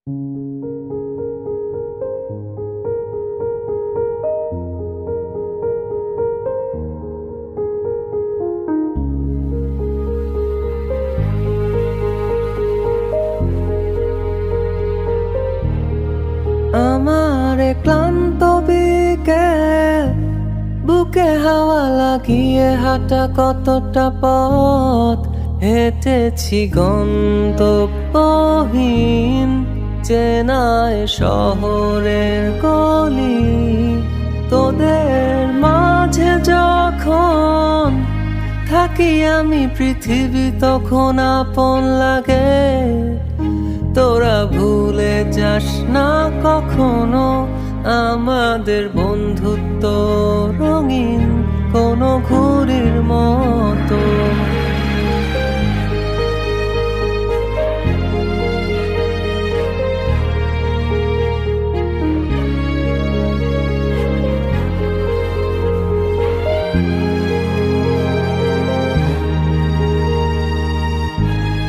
আমার ক্লান্ত বিকেল, বুকে হাওয়া লাগিয়ে হাঁটা কতটা পথ হেঁটেছি গন্তব্যহীন চেনায় শহরের গলি। তোদের মাঝে যখন থাকি আমি, পৃথিবী তখন আপন লাগে। তোরা ভুলে যাস না কখনো আমাদের বন্ধুত্ব রঙিন কোনো ঘুড়ির মতো।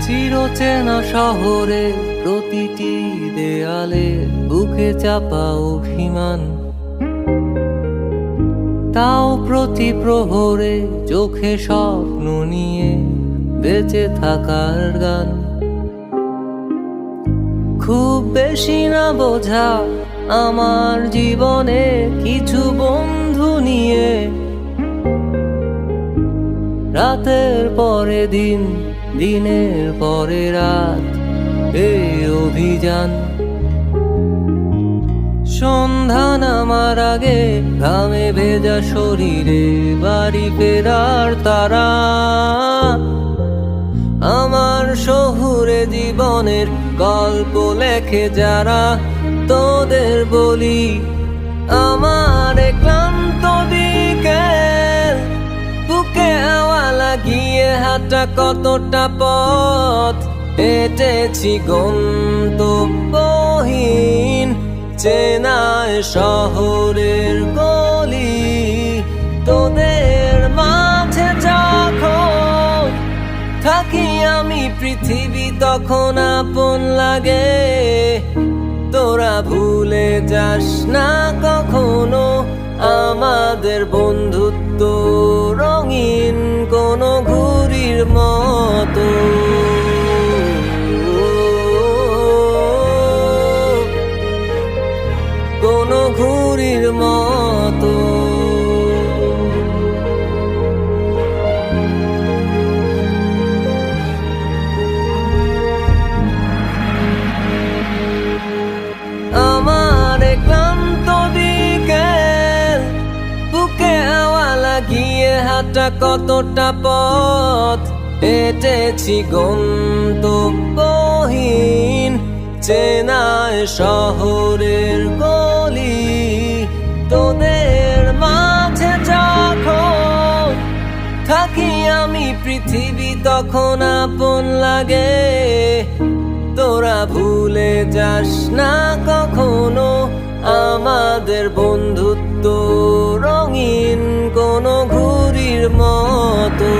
চিরচেনা শহরে প্রতিটি দেয়ালে বুকে চাপা অভিমান, তাও প্রতি প্রহরে চোখে স্বপ্ন নিয়ে বেঁচে থাকার গান। খুব বেশি না বোঝা আমার জীবনে কিছু বন্ধু নিয়ে, রাতের পরে দিন, দিনের পরে রাত এই অভিযান। সন্ধ্যা নামার আগে ঘামে ভেজা শরীরে বাড়ি ফেরার তারা। আমার শহুরে জীবনের গল্প লেখে যারা, তোদের বলি আমার ক্লান্ত বিকেল, বুকে হাওয়া লাগিয়ে হাঁটা কতটা পথ হেঁটেছি গন্তব্যহীন চেনায় শহরের গলি। তোদের মাঝে যখন থাকি আমি, পৃথিবী তখন আপন লাগে। তোরা ভুলে যাস না কখনো আমাদের বন্ধুত্ব রঙিন কোনো ঘুড়ির মতো। কোনো ঘুড়ির মতো। আমার ক্লান্ত বিকেল, বুকে হাওয়া লাগিয়ে হাঁটা কতটা পথ হেঁটেছি গন্তব্যহীন চেনায় শহরের গলি। তোদের মাঝে যখন থাকি আমি, পৃথিবী তখন আপন লাগে। তোরা ভুলে যাস না কখনো আমাদের বন্ধুত্ব রঙিন কোনো ঘুড়ির মতো।